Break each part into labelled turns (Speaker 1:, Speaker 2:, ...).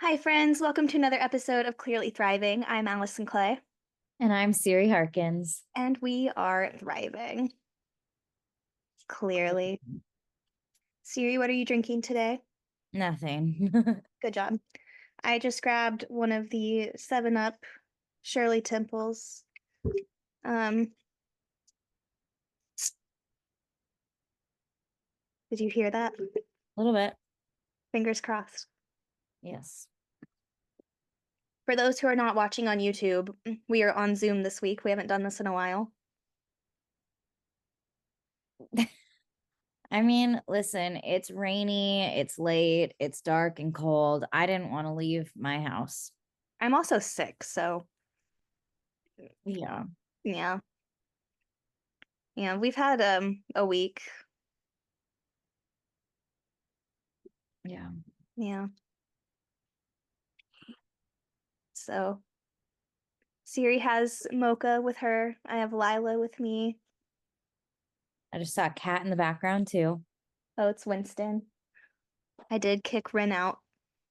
Speaker 1: Hi, friends. Welcome to another episode of Clearly Thriving. I'm Allison Clay,
Speaker 2: And I'm Siri Harkins.
Speaker 1: and we are thriving. Clearly. Siri, what are you drinking today?
Speaker 2: Nothing.
Speaker 1: Good job. I just grabbed one of the 7 Up Shirley Temples. Um, did you hear that?
Speaker 2: A little bit.
Speaker 1: Fingers crossed.
Speaker 2: Yes.
Speaker 1: For those who are not watching on YouTube, we are on Zoom this week. We haven't done this in a while.
Speaker 2: I mean, listen, it's rainy, it's late, it's dark and cold. I didn't want to leave my house.
Speaker 1: I'm also sick, so
Speaker 2: Yeah.
Speaker 1: yeah. Yeah, we've had a week.
Speaker 2: Yeah.
Speaker 1: Yeah. So Siri has Mocha with her. I have Lila with me.
Speaker 2: I just saw a cat in the background too.
Speaker 1: Oh, it's Winston. I did kick Rin out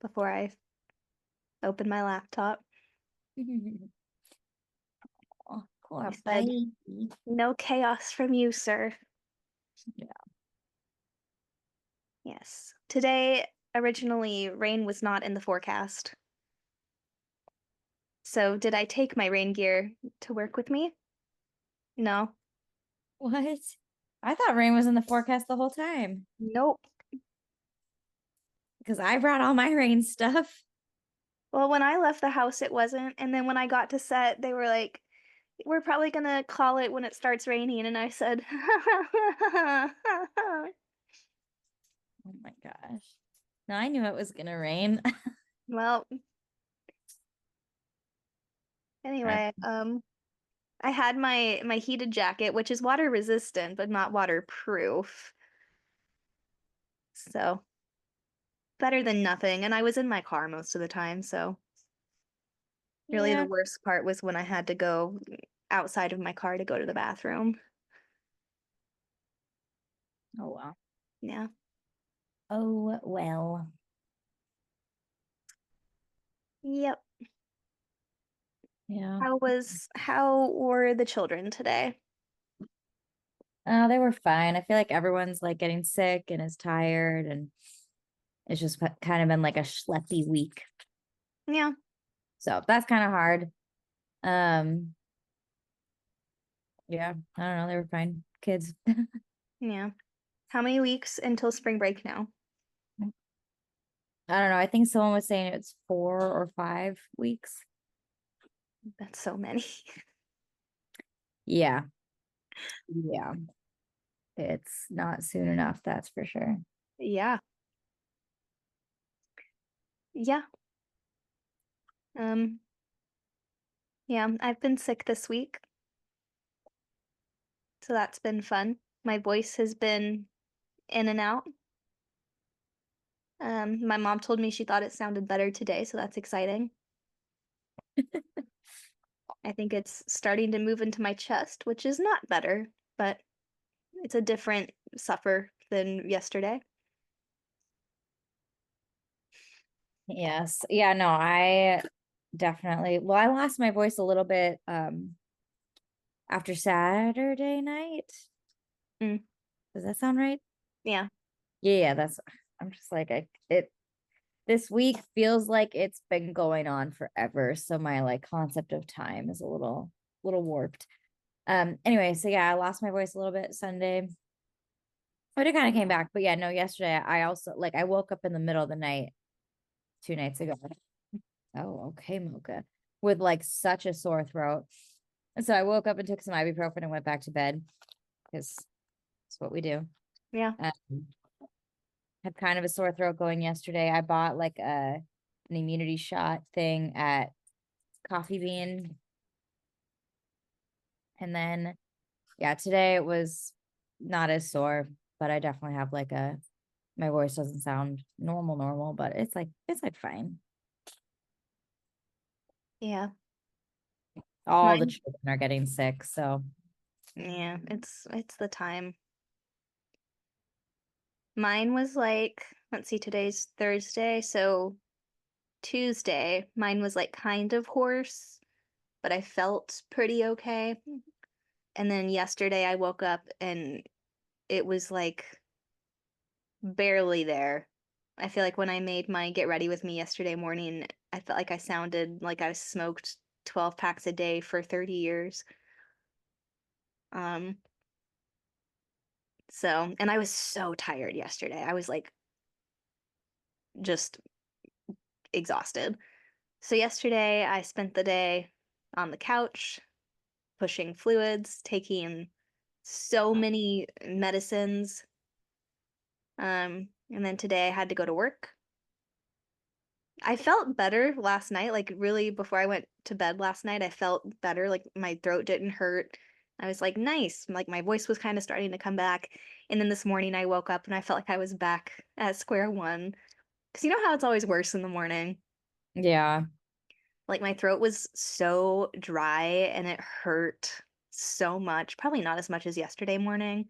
Speaker 1: before I opened my laptop.
Speaker 2: Oh,
Speaker 1: I
Speaker 2: poor
Speaker 1: said,
Speaker 2: baby.
Speaker 1: no chaos from you, sir.
Speaker 2: Yeah.
Speaker 1: Yes. Today, originally, rain was not in the forecast. So, did I take my rain gear to work with me? No.
Speaker 2: What? I thought rain was in the forecast the whole time
Speaker 1: Nope.
Speaker 2: because I brought all my rain stuff.
Speaker 1: Well, when I left the house, it wasn't. And then when I got to set, they were like, we're probably gonna call it when it starts raining. And I said,
Speaker 2: Oh my gosh. No, I knew it was gonna rain.
Speaker 1: well, anyway, I had my heated jacket, which is water resistant but not waterproof. So, better than nothing. And I was in my car most of the time, so really the
Speaker 2: Yeah.
Speaker 1: worst part was when I had to go outside of my car to go to the bathroom.
Speaker 2: Oh well.
Speaker 1: Yeah.
Speaker 2: Oh well.
Speaker 1: Yep.
Speaker 2: Yeah.
Speaker 1: How were the children today?
Speaker 2: They were fine. I feel like everyone's like getting sick and is tired, and it's just kind of been like a schleppy week.
Speaker 1: Yeah.
Speaker 2: So that's kind of hard. Um, yeah, I don't know. They were fine. Kids.
Speaker 1: Yeah. How many weeks until spring break now?
Speaker 2: I don't know. I think someone was saying it's 4 or 5 weeks.
Speaker 1: That's so many.
Speaker 2: Yeah. Yeah. It's not soon enough, that's for sure.
Speaker 1: Yeah. Yeah. Um, yeah, I've been sick this week, so that's been fun. My voice has been in and out. My mom told me she thought it sounded better today, so that's exciting. I think it's starting to move into my chest, which is not better, but it's a different suffer than yesterday.
Speaker 2: Yes. Yeah, no, I definitely, well, I lost my voice a little bit after Saturday night.
Speaker 1: Mm,
Speaker 2: Does that sound right?
Speaker 1: yeah.
Speaker 2: Yeah, that's I'm just like it this week feels like it's been going on forever. So my like concept of time is a little warped. Anyway, so yeah, I lost my voice a little bit Sunday. But it kind of came back. But yeah, no, yesterday I also like I woke up in the middle of the night 2 nights ago. Oh, okay, Mocha. With like such a sore throat. And so I woke up and took some ibuprofen and went back to bed because it's what we do.
Speaker 1: Yeah.
Speaker 2: Um, had kind of a sore throat going yesterday. I bought like an immunity shot thing at Coffee Bean. And then yeah, today it was not as sore, but I definitely have like a my voice doesn't sound normal, but it's like fine.
Speaker 1: Yeah.
Speaker 2: All the
Speaker 1: Mine,
Speaker 2: children are getting sick, so
Speaker 1: yeah, it's the time. Mine was like, let's see, today's Thursday, so Tuesday, mine was like kind of hoarse, but I felt pretty okay. And then yesterday I woke up and it was like barely there. I feel like when I made my get ready with me yesterday morning, I felt like I sounded like I smoked 12 packs a day for 30 years. Um, and I was so tired yesterday. I was like just exhausted. So yesterday I spent the day on the couch pushing fluids, taking so many medicines. And then today I had to go to work. I felt better last night, like really before I went to bed last night, I felt better, like my throat didn't hurt. I was like, nice. Like my voice was kind of starting to come back. And then this morning I woke up and I felt like I was back at square one. Because you know how it's always worse in the morning?
Speaker 2: Yeah.
Speaker 1: Like my throat was so dry and it hurt so much. Probably not as much as yesterday morning,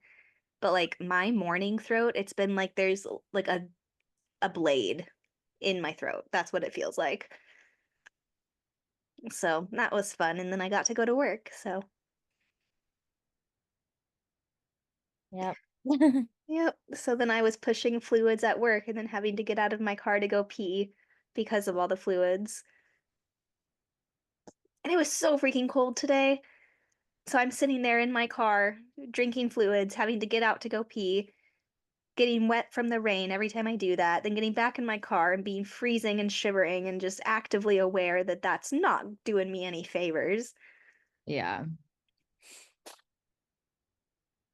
Speaker 1: but like my morning throat, it's been like there's like a blade in my throat. That's what it feels like. So that was fun. And then I got to go to work. So,
Speaker 2: Yep.
Speaker 1: yep. So then I was pushing fluids at work and then having to get out of my car to go pee because of all the fluids. And it was so freaking cold today. So I'm sitting there in my car drinking fluids, having to get out to go pee, getting wet from the rain every time I do that, then getting back in my car and being freezing and shivering and just actively aware that that's not doing me any favors.
Speaker 2: Yeah.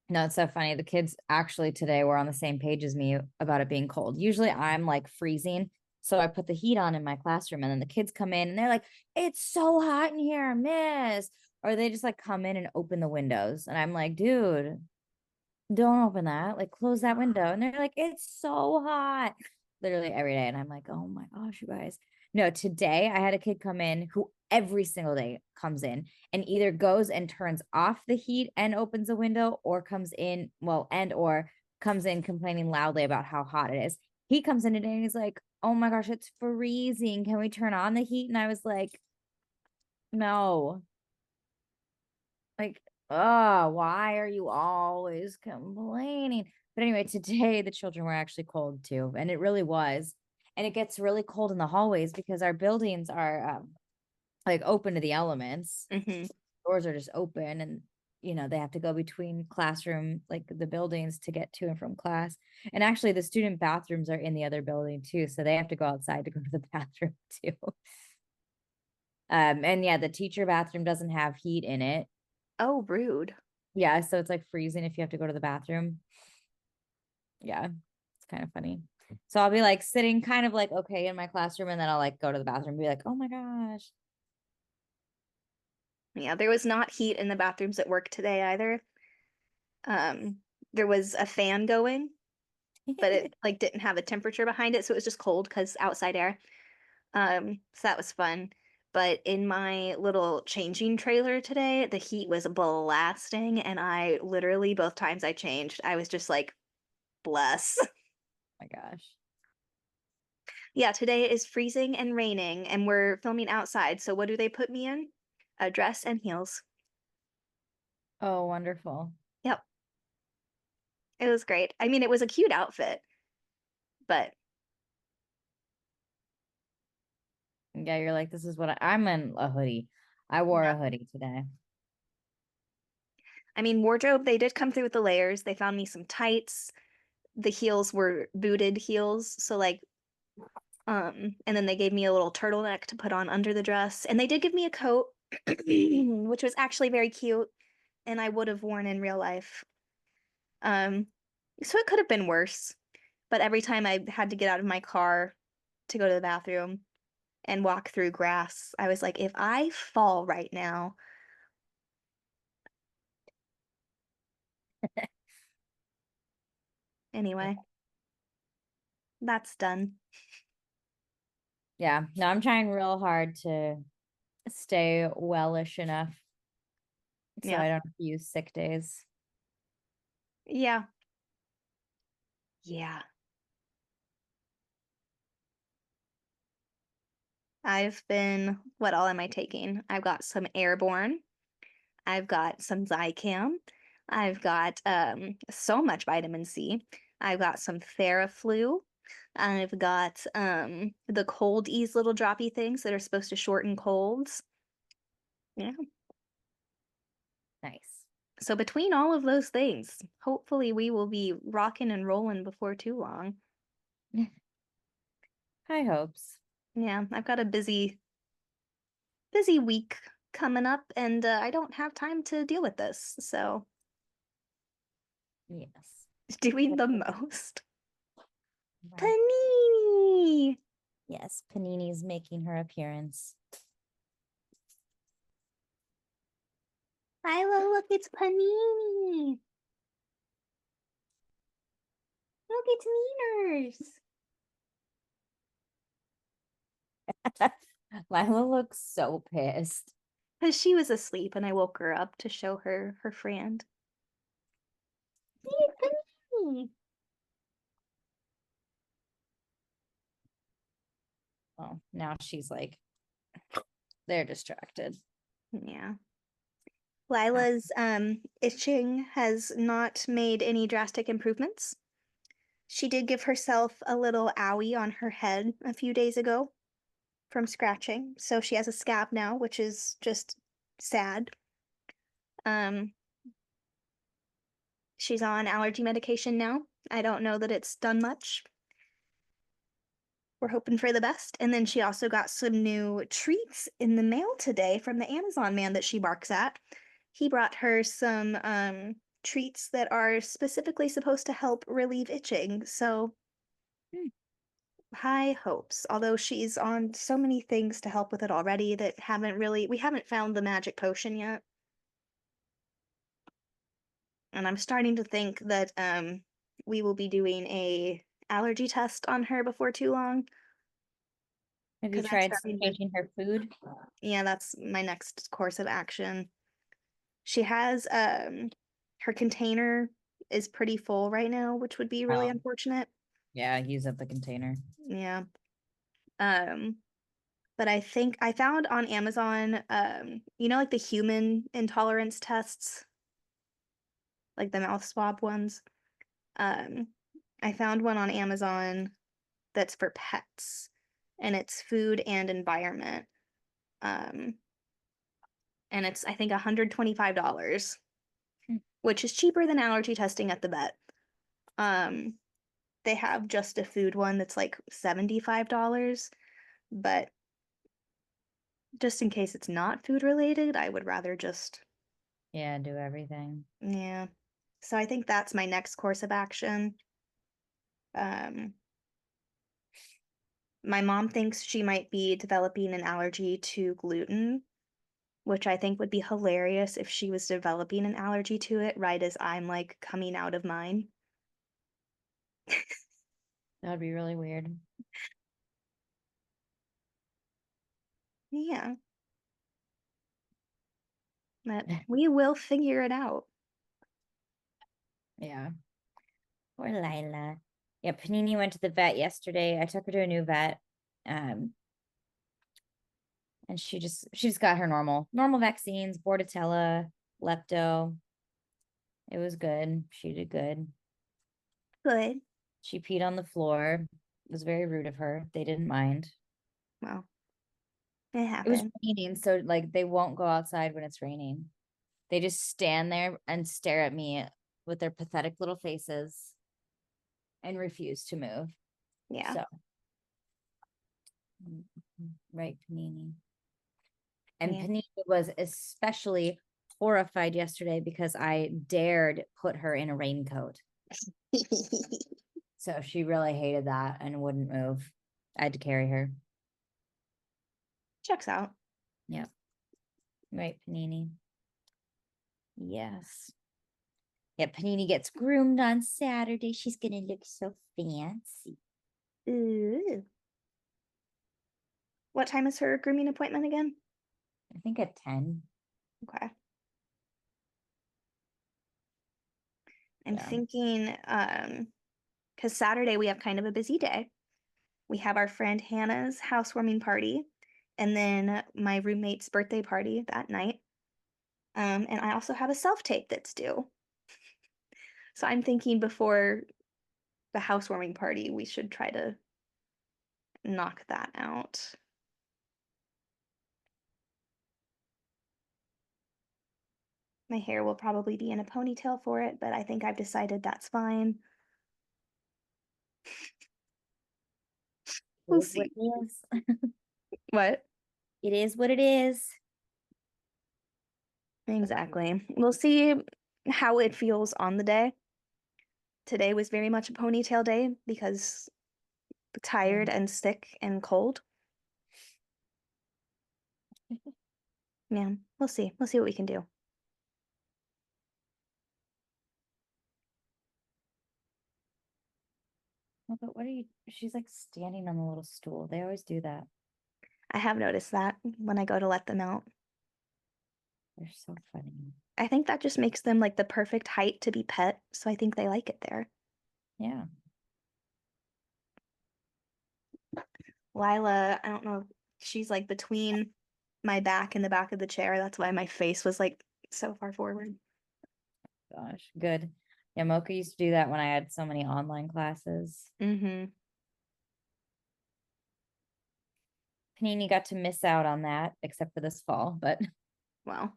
Speaker 2: No, it's so funny. The kids actually today were on the same page as me about it being cold. Usually I'm like freezing. So I put the heat on in my classroom and then the kids come in and they're like, it's so hot in here, miss. Or they just like come in and open the windows. And I'm like, dude, don't open that. Like, close that window. And they're like, it's so hot. Literally every day. And I'm like, oh my gosh, you guys. No, today I had a kid come in who every single day comes in and either goes and turns off the heat and opens a window or comes in, well, and or comes in complaining loudly about how hot it is. He comes in today and he's like, oh my gosh, it's freezing. Can we turn on the heat? And I was like, no. Like, oh, why are you always complaining? But anyway, today the children were actually cold too, and it really was. And it gets really cold in the hallways because our buildings are like open to the elements.
Speaker 1: Hmm.
Speaker 2: Doors are just open, and they have to go between classroom, like the buildings, to get to and from class. And actually, the student bathrooms are in the other building too, so they have to go outside to go to the bathroom too. And yeah, the teacher bathroom doesn't have heat in it.
Speaker 1: Oh, rude.
Speaker 2: Yeah, so it's like freezing if you have to go to the bathroom. Yeah, it's kind of funny. So I'll be like sitting kind of like okay in my classroom and then I'll like go to the bathroom and be like, oh my gosh.
Speaker 1: Yeah, there was not heat in the bathrooms at work today either. Um, there was a fan going, but it like didn't have a temperature behind it, so it was just cold because outside air. So that was fun. But in my little changing trailer today, the heat was blasting, and I literally both times I changed, I was just like, bless.
Speaker 2: My gosh.
Speaker 1: Yeah, today is freezing and raining, and we're filming outside. So what do they put me in? A dress and heels.
Speaker 2: Oh, wonderful.
Speaker 1: Yep, it was great. I mean, it was a cute outfit, but
Speaker 2: Yeah, you're like, this is what I'm in a hoodie. I wore
Speaker 1: yeah.
Speaker 2: a hoodie today.
Speaker 1: I mean, wardrobe, they did come through with the layers. They found me some tights. The heels were booted heels, so like and then they gave me a little turtleneck to put on under the dress, and they did give me a coat, which was actually very cute, and I would have worn in real life. Um, so it could have been worse, but every time I had to get out of my car to go to the bathroom and walk through grass, I was like, if I fall right now, anyway, that's done.
Speaker 2: Yeah. No, I'm trying real hard to stay wellish enough so
Speaker 1: Yeah.
Speaker 2: I don't have to use sick days.
Speaker 1: Yeah. Yeah. what all am I taking? I've got some Airborne. I've got some Zicam. I've got so much vitamin C. I've got some Theraflu. I've got the cold ease little droppy things that are supposed to shorten colds. Yeah.
Speaker 2: Nice.
Speaker 1: So between all of those things, hopefully we will be rocking and rolling before too long.
Speaker 2: High hopes.
Speaker 1: Yeah, I've got a busy week coming up and I don't have time to deal with this. So
Speaker 2: Yes.
Speaker 1: doing the most.
Speaker 2: Right.
Speaker 1: Panini!
Speaker 2: Yes, Panini's making her appearance.
Speaker 1: Lila, look, it's Panini. Look, it's Meaners.
Speaker 2: Lila looks so pissed.
Speaker 1: Because she was asleep and I woke her up to show her her friend. See, Panini.
Speaker 2: Oh, now she's like, they're distracted.
Speaker 1: Yeah. Lila's itching has not made any drastic improvements. She did give herself a little owie on her head a few days ago from scratching, so she has a scab now, which is just sad. Um, she's on allergy medication now. I don't know that it's done much. We're hoping for the best. And then she also got some new treats in the mail today from the Amazon man that she barks at. He brought her some treats that are specifically supposed to help relieve itching. So
Speaker 2: Hmm.
Speaker 1: high hopes. Although she's on so many things to help with it already that we haven't found the magic potion yet. And I'm starting to think that we will be doing a allergy test on her before too long.
Speaker 2: Have you
Speaker 1: Because I'm
Speaker 2: tried
Speaker 1: starting to,
Speaker 2: changing her food?
Speaker 1: yeah, that's my next course of action. She has her container is pretty full right now, which would be really
Speaker 2: Oh,
Speaker 1: unfortunate.
Speaker 2: yeah, use up the container.
Speaker 1: Yeah. Um, but I think I found on Amazon, like the human intolerance tests, like the mouth swab ones. Um, I found one on Amazon that's for pets, and it's food and environment. Um, and it's I think $125,
Speaker 2: Hmm.
Speaker 1: which is cheaper than allergy testing at the vet. Um, they have just a food one that's like $75, but just in case it's not food related, I would rather just,
Speaker 2: Yeah, do everything.
Speaker 1: yeah. So I think that's my next course of action. Um, my mom thinks she might be developing an allergy to gluten, which I think would be hilarious if she was developing an allergy to it right as I'm like coming out of mine.
Speaker 2: That would be really weird.
Speaker 1: Yeah, but we will figure it out.
Speaker 2: Yeah. Poor Lila. Yeah, Panini went to the vet yesterday. I took her to a new vet. Um, and she just got her normal vaccines, Bordetella, Lepto. It was good. She did good.
Speaker 1: Good.
Speaker 2: She peed on the floor. It was very rude of her. They didn't mind.
Speaker 1: Well, it
Speaker 2: It was
Speaker 1: happened.
Speaker 2: raining, so like they won't go outside when it's raining. They just stand there and stare at me with their pathetic little faces and refuse to move.
Speaker 1: Yeah.
Speaker 2: So, right, Panini. And
Speaker 1: Yeah.
Speaker 2: Panini was especially horrified yesterday because I dared put her in a raincoat. So she really hated that and wouldn't move. I had to carry her.
Speaker 1: Checks out.
Speaker 2: Yep. Right, Panini. Yes. Yeah, Panini gets groomed on Saturday. She's gonna look so fancy.
Speaker 1: Ooh. What time is her grooming appointment again?
Speaker 2: I think at 10.
Speaker 1: Okay. I'm
Speaker 2: Yeah.
Speaker 1: thinking, because Saturday we have kind of a busy day. We have our friend Hannah's housewarming party, and then my roommate's birthday party that night. And I also have a self-tape that's due. So I'm thinking before the housewarming party, we should try to knock that out. My hair will probably be in a ponytail for it, but I think I've decided that's fine.
Speaker 2: It
Speaker 1: We'll
Speaker 2: is what
Speaker 1: see.
Speaker 2: it is.
Speaker 1: What?
Speaker 2: It is what it is.
Speaker 1: Exactly. We'll see how it feels on the day. Today was very much a ponytail day because tired and sick and cold. Yeah, we'll see. We'll see what we can do.
Speaker 2: Oh, but what are you? She's like standing on the little stool. They always do that.
Speaker 1: I have noticed that when I go to let them out.
Speaker 2: They're so funny.
Speaker 1: I think that just makes them like the perfect height to be pet, so I think they like it there.
Speaker 2: Yeah.
Speaker 1: Lila, I don't know, she's like between my back and the back of the chair. That's why my face was like so far forward.
Speaker 2: Gosh, good. Yeah, Mocha used to do that when I had so many online classes.
Speaker 1: Mm-hmm.
Speaker 2: Panini got to miss out on that, except for this fall. But
Speaker 1: Well,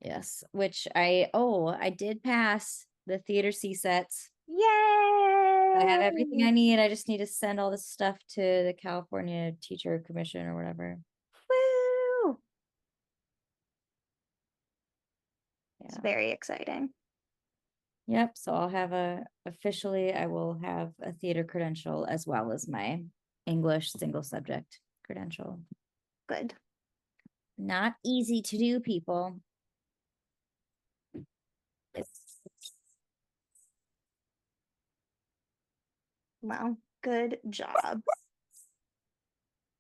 Speaker 2: yes, which I did pass the theater C sets. I have everything
Speaker 1: yay!
Speaker 2: I need. I just need to send all this stuff to the California Teacher Commission or whatever.
Speaker 1: Woo! It's
Speaker 2: Yeah.
Speaker 1: very exciting.
Speaker 2: Yep. So I'll have I will have a theater credential as well as my English single subject credential.
Speaker 1: Good.
Speaker 2: Not easy to do, people. It's
Speaker 1: Well, good job.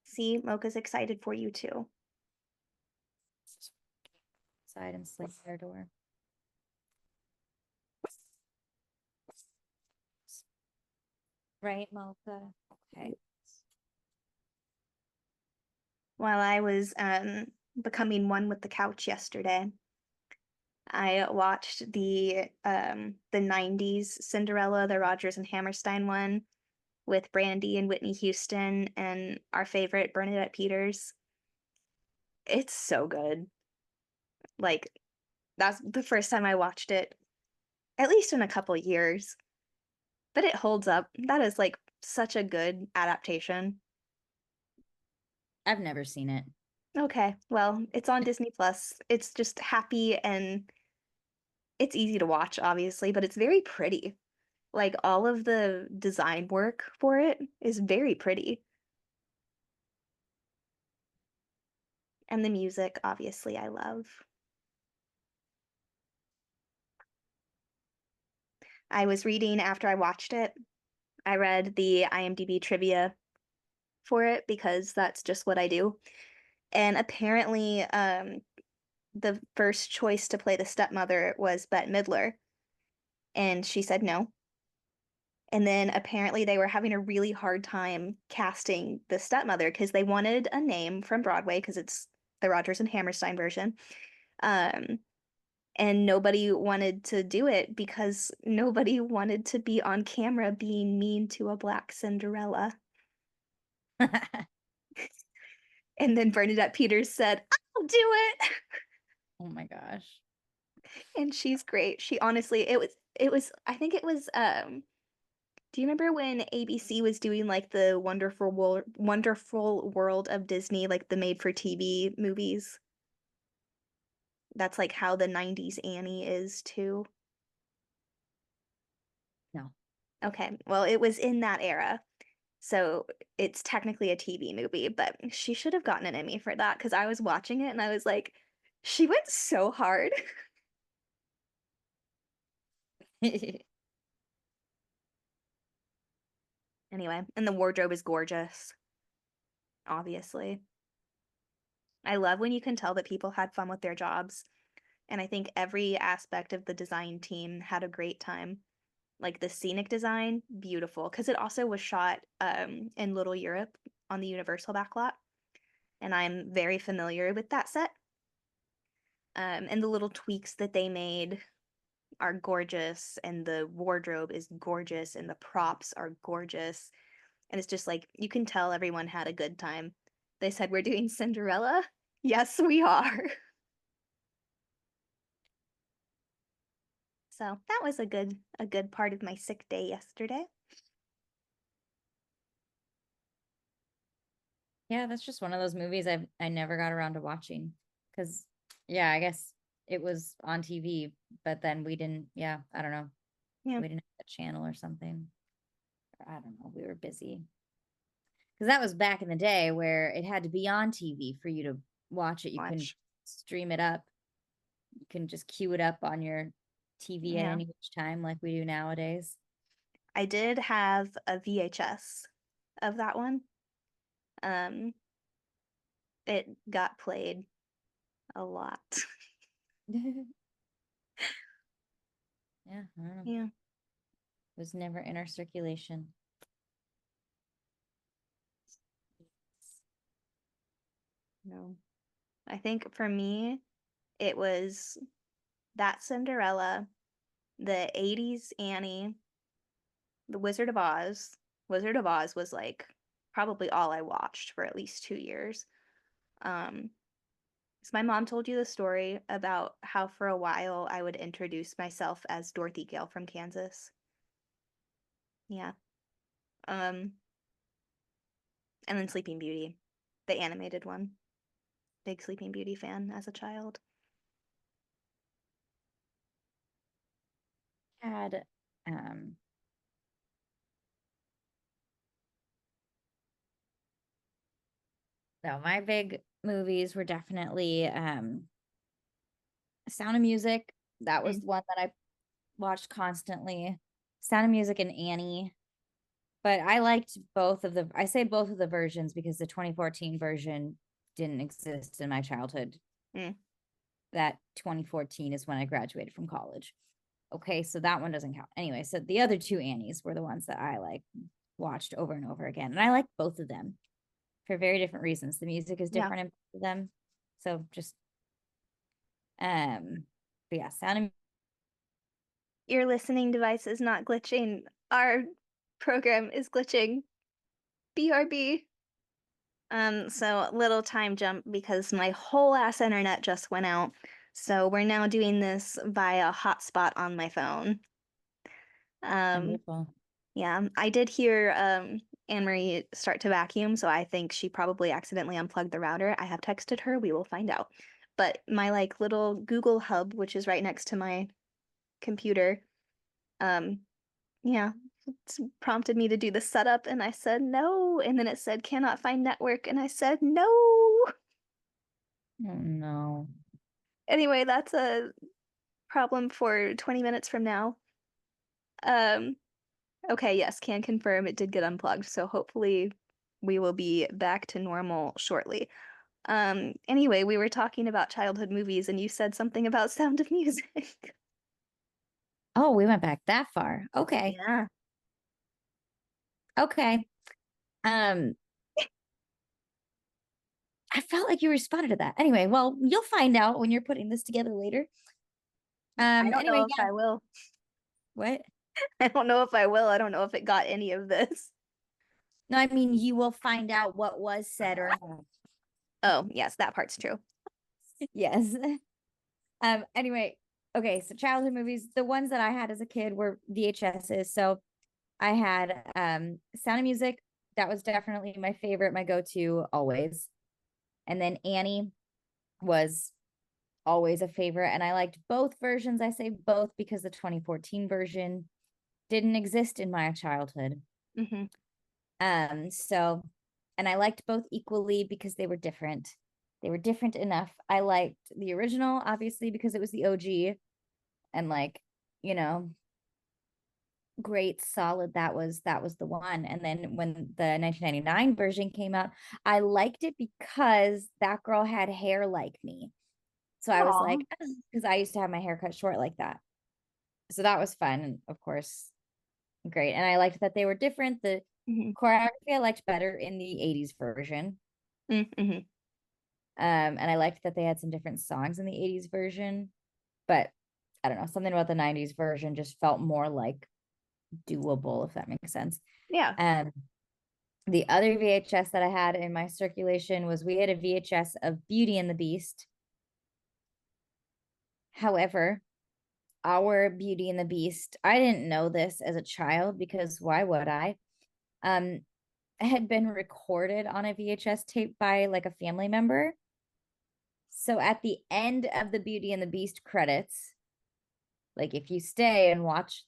Speaker 1: See, Mocha's excited for you too.
Speaker 2: side and sling their door. Right, Mocha? Okay.
Speaker 1: While I was becoming one with the couch yesterday, I watched the 90s Cinderella, the Rodgers and Hammerstein one with Brandy and Whitney Houston and our favorite Bernadette Peters. It's so good. Like that's the first time I watched it, at least in a couple years. But it holds up. That is like such a good adaptation.
Speaker 2: I've never seen it.
Speaker 1: Okay, well, it's on Disney Plus. It's just happy and it's easy to watch, obviously, but it's very pretty. Like all of the design work for it is very pretty. And the music, obviously, I love. I was reading after I watched it. I read the IMDb trivia for it because that's just what I do. And apparently, the first choice to play the stepmother was Bette Midler, and she said no. And then apparently they were having a really hard time casting the stepmother because they wanted a name from Broadway because it's the Rodgers and Hammerstein version. Um, and nobody wanted to do it because nobody wanted to be on camera being mean to a black Cinderella. And then Bernadette Peters said, "I'll do it."
Speaker 2: Oh my gosh.
Speaker 1: And she's great. She honestly, it was I think it was do you remember when ABC was doing like the Wonderful World of Disney, like the made for TV movies? That's like how the 90s Annie is too.
Speaker 2: No.
Speaker 1: Okay, well, it was in that era. So it's technically a TV movie, but she should have gotten an Emmy for that because I was watching it and I was like, she went so hard. Anyway, and the wardrobe is gorgeous, obviously. I love when you can tell that people had fun with their jobs, and I think every aspect of the design team had a great time. like the scenic design, beautiful. Because it also was shot in Little Europe on the Universal backlot, and I'm very familiar with that set. And the little tweaks that they made are gorgeous, and the wardrobe is gorgeous, and the props are gorgeous. And it's just like you can tell everyone had a good time. They said, "We're doing Cinderella." Yes, we are. So that was a good part of my sick day yesterday.
Speaker 2: Yeah, that's just one of those movies I never got around to watching because yeah, I guess it was on TV, but then we didn't, yeah, I don't know.
Speaker 1: Yeah.
Speaker 2: We didn't have a channel or something. I don't know. We were busy. Because that was back in the day where it had to be on TV for you to watch it. You couldn't
Speaker 1: Watch.
Speaker 2: stream it up. You can just queue it up on your TV at
Speaker 1: Yeah.
Speaker 2: any time like we do nowadays.
Speaker 1: I did have a VHS of that one. Um, it got played a lot.
Speaker 2: Yeah, I don't know.
Speaker 1: Yeah.
Speaker 2: It was never in our circulation.
Speaker 1: No. I think for me, it was that Cinderella, the 80s Annie, The Wizard of Oz. Wizard of Oz was like probably all I watched for at least 2 years. Um, so my mom told you the story about how for a while I would introduce myself as Dorothy Gale from Kansas. Yeah. Um, and then Sleeping Beauty, the animated one. Big Sleeping Beauty fan as a child.
Speaker 2: Had um no, my big movies were definitely Sound of Music. That was
Speaker 1: Mm.
Speaker 2: one that I watched constantly. Sound of Music and Annie. But I liked both of the, I say both of the versions because the 2014 version didn't exist in my childhood.
Speaker 1: Mm.
Speaker 2: That 2014 is when I graduated from college. Okay, so that one doesn't count. Anyway, so the other two Annies were the ones that I like watched over and over again. And I like both of them for very different reasons. The music is
Speaker 1: Yeah.
Speaker 2: different in both of them. So just but yeah, Sound of
Speaker 1: Your listening device is not glitching. Our program is glitching. BRB. So little time jump because my whole ass internet just went out. So we're now doing this via hotspot on my phone. Um,
Speaker 2: Wonderful.
Speaker 1: yeah, I did hear Anne Marie start to vacuum, so I think she probably accidentally unplugged the router. I have texted her, we will find out. But my like little Google Hub, which is right next to my computer, um, yeah, it's prompted me to do the setup, and I said no. And then it said cannot find network, and I said no.
Speaker 2: Oh no.
Speaker 1: Anyway, that's a problem for 20 minutes from now. Um, okay, yes, can confirm it did get unplugged, so hopefully we will be back to normal shortly. Anyway, we were talking about childhood movies, and you said something about Sound of Music.
Speaker 2: Oh, we went back that far. Okay.
Speaker 1: Yeah.
Speaker 2: Okay. Um, I felt like you responded to that. Anyway, well, you'll find out when you're putting this together later.
Speaker 1: I don't
Speaker 2: Anyway,
Speaker 1: know if
Speaker 2: yeah.
Speaker 1: I will.
Speaker 2: What?
Speaker 1: I don't know if I will. I don't know if it got any of this.
Speaker 2: No, I mean you will find out what was said or not.
Speaker 1: Oh, yes, that part's true.
Speaker 2: Yes. Anyway, okay, so childhood movies, the ones that I had as a kid were VHSs. So I had Sound of Music. That was definitely my favorite, my go-to always. And then Annie was always a favorite. And I liked both versions. I say both because the 2014 version didn't exist in my childhood.
Speaker 1: Mm-hmm.
Speaker 2: So and I liked both equally because they were different. They were different enough. I liked the original, obviously, because it was the OG and like, you know, great, solid. That was the one. And then when the 1999 version came out, I liked it because that girl had hair like me. So I was
Speaker 1: Aw.
Speaker 2: like, because I used to have my hair cut short like that. So that was fun. And of course, great. And I liked that they were different. The
Speaker 1: Mhm.
Speaker 2: choreography I liked better in the 80s version.
Speaker 1: Mm-hmm.
Speaker 2: And I liked that they had some different songs in the 80s version. But I don't know, something about the 90s version just felt more like doable, if that makes sense.
Speaker 1: Yeah.
Speaker 2: Um, the other VHS that I had in my circulation was we had a VHS of Beauty and the Beast. However, our Beauty and the Beast, I didn't know this as a child because why would I? Um, had been recorded on a VHS tape by like a family member. So at the end of the Beauty and the Beast credits, like if you stay and watch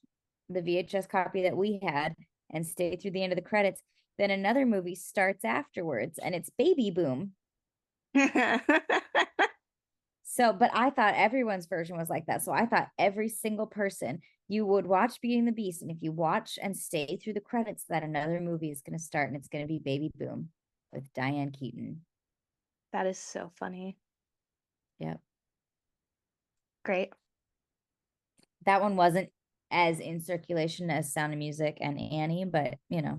Speaker 2: the VHS copy that we had and stay through the end of the credits, then another movie starts afterwards and it's Baby Boom. So, but I thought everyone's version was like that. So I thought every single person you would watch Beauty and the Beast, and if you watch and stay through the credits, that another movie is going to start and it's going to be Baby Boom with Diane Keaton.
Speaker 1: That is so funny.
Speaker 2: Yep.
Speaker 1: Great.
Speaker 2: That one wasn't as in circulation as Sound of Music and Annie, but you know,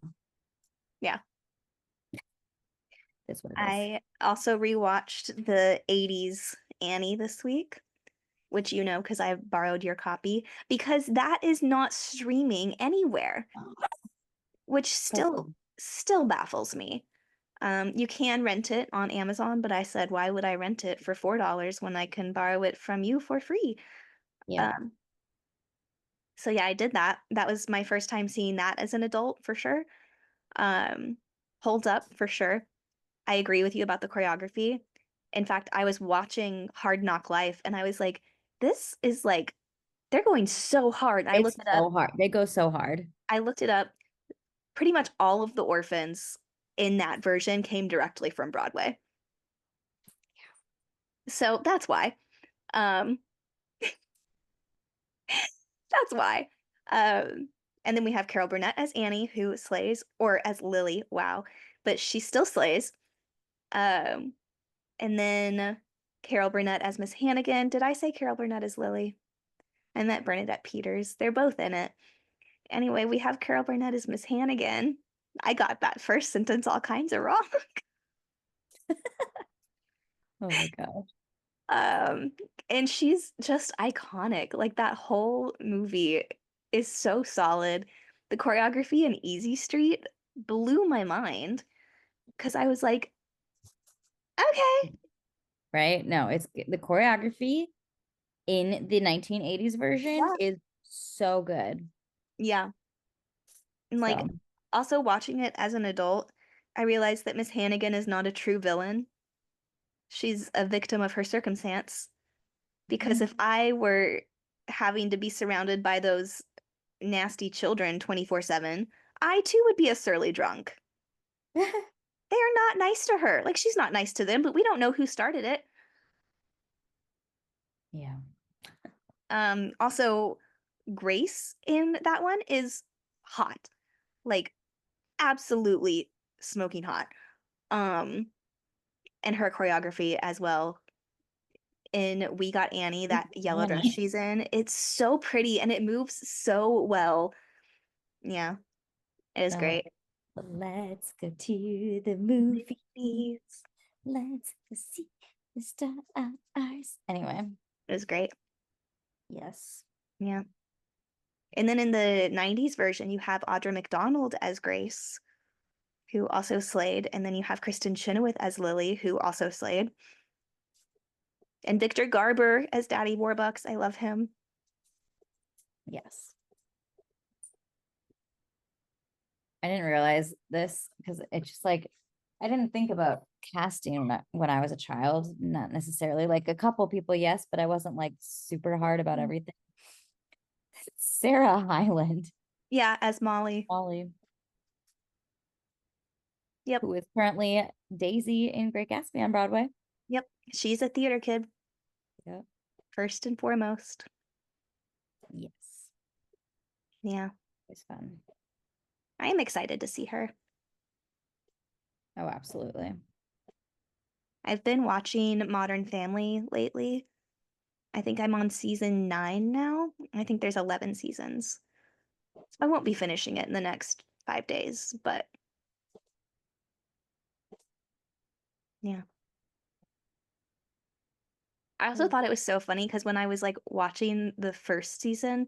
Speaker 1: Yeah.
Speaker 2: that's what it is.
Speaker 1: I also rewatched the 80s Annie this week, which you know because I borrowed your copy, because that is not streaming anywhere, which
Speaker 2: So
Speaker 1: still baffles me. You can rent it on Amazon, but I said, why would I rent it for $4 when I can borrow it from you for free?
Speaker 2: yeah.
Speaker 1: Um, so yeah, I did that. That was my first time seeing that as an adult for sure. Um, Holds up for sure. I agree with you about the choreography. In fact, I was watching Hard Knock Life and I was like, this is like, they're going so hard. I
Speaker 2: It's
Speaker 1: looked it up.
Speaker 2: so hard. They go so hard.
Speaker 1: I looked it up. Pretty much all of the orphans in that version came directly from Broadway. So that's why. Um, that's why. And then we have Carol Burnett as Annie, who slays, or as Lily. Wow, but she still slays. Um, and then Carol Burnett as Miss Hannigan. Did I say Carol Burnett as Lily? I meant Bernadette Peters. They're both in it. Anyway, we have Carol Burnett as Miss Hannigan. I got that first sentence all kinds of wrong.
Speaker 2: Oh my God.
Speaker 1: Um, and she's just iconic. Like that whole movie is so solid. The choreography in Easy Street blew my mind because I was like, okay,
Speaker 2: Right? No, it's the choreography in the 1980s version
Speaker 1: yeah,
Speaker 2: is so good.
Speaker 1: yeah. And like
Speaker 2: So,
Speaker 1: also watching it as an adult, I realized that Miss Hannigan is not a true villain. She's a victim of her circumstance. Because if I were having to be surrounded by those nasty children 24/7, I too would be a surly drunk. They are not nice to her. Like she's not nice to them, but we don't know who started it.
Speaker 2: yeah.
Speaker 1: Also Grace in that one is hot. Like absolutely smoking hot. Um and her choreography as well in We Got Annie, that yellow dress
Speaker 2: Annie.
Speaker 1: she's in. It's so pretty and it moves so well. Yeah, it is
Speaker 2: Oh,
Speaker 1: great.
Speaker 2: let's go to the movie.
Speaker 1: Movies.
Speaker 2: Let's go see the stars. Anyway,
Speaker 1: It was great.
Speaker 2: yes.
Speaker 1: Yeah. And then in the 90s version, you have Audra McDonald as Grace, who also slayed. And then you have Kristen Chenoweth as Lily, who also slayed. And Victor Garber as Daddy Warbucks. I love him.
Speaker 2: Yes. I didn't realize this because it's just like I didn't think about casting when I was a child. Not necessarily like a couple people, yes, but I wasn't like super hard about everything. Sarah Hyland,
Speaker 1: Yeah, as Molly.
Speaker 2: Molly,
Speaker 1: Yep.
Speaker 2: who is currently Daisy in Great Gatsby on Broadway.
Speaker 1: Yep. She's a theater kid,
Speaker 2: Yep.
Speaker 1: first and foremost.
Speaker 2: Yes.
Speaker 1: Yeah.
Speaker 2: It's fun.
Speaker 1: I am excited to see her.
Speaker 2: Oh, absolutely.
Speaker 1: I've been watching Modern Family lately. I think I'm on season 9 now. I think there's 11 seasons. I won't be finishing it in the next 5 days, but yeah. I also
Speaker 2: Mm.
Speaker 1: thought it was so funny because when I was like watching the first season,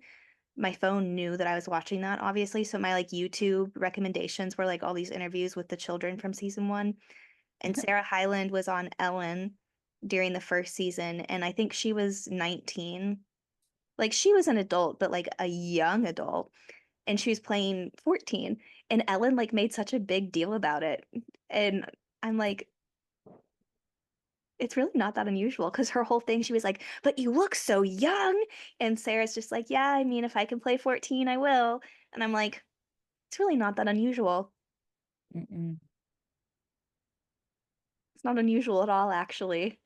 Speaker 1: my phone knew that I was watching that, obviously. So my like YouTube recommendations were like all these interviews with the children from season one. And Sarah Hyland was on Ellen during the first season, and I think she was 19. Like she was an adult, but like a young adult, and she was playing 14. And Ellen like made such a big deal about it. And I'm like, it's really not that unusual because her whole thing, she was like, but you look so young. And Sarah's just like, yeah, I mean, if I can play 14, I will. And I'm like, it's really not that unusual.
Speaker 2: Mm-mm.
Speaker 1: It's not unusual at all, actually.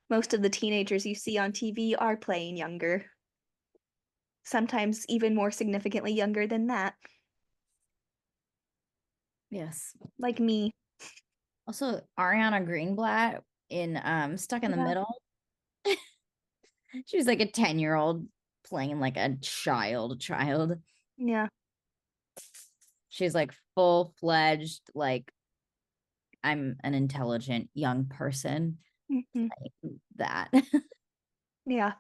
Speaker 1: Most of the teenagers you see on TV are playing younger, sometimes even more significantly younger than that,
Speaker 2: Yes.
Speaker 1: like me.
Speaker 2: Also, Ariana Greenblatt in Stuck in the
Speaker 1: Yeah.
Speaker 2: Middle. She was like a 10-year-old playing like a child.
Speaker 1: Yeah.
Speaker 2: She's like full-fledged, like I'm an intelligent young person.
Speaker 1: Hmm.
Speaker 2: That
Speaker 1: Yeah.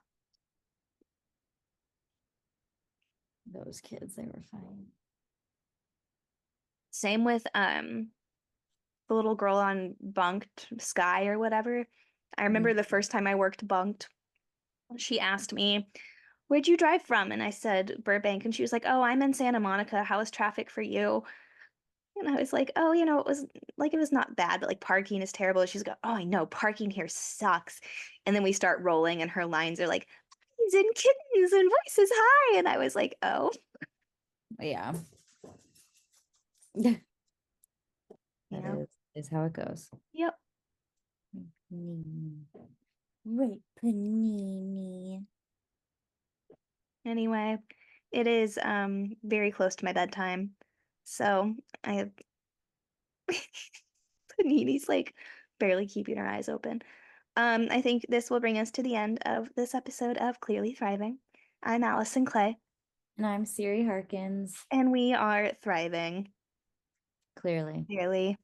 Speaker 2: those kids, they were fine.
Speaker 1: Same with the little girl on Bunked Sky or whatever. I remember
Speaker 2: Mhm.
Speaker 1: the first time I worked Bunked, she asked me, "Where'd you drive from?" And I said Burbank, and she was like, "Oh, I'm in Santa Monica. How is traffic for you?" And I was like, "Oh, it was not bad, but like parking is terrible." And she's go, "Oh, I know, parking here sucks." And then we start rolling, and her lines are like, "Puppies and kittens and voices high." And I was like, "Oh,
Speaker 2: Yeah, that
Speaker 1: yeah,
Speaker 2: is how it goes.
Speaker 1: yep."
Speaker 2: Panini. Right, panini.
Speaker 1: Anyway, it is very close to my bedtime. So I have Panini's like barely keeping her eyes open. I think this will bring us to the end of this episode of Clearly Thriving. I'm Allison Clay,
Speaker 2: And I'm Siri Harkins.
Speaker 1: and we are thriving,
Speaker 2: Clearly.
Speaker 1: clearly.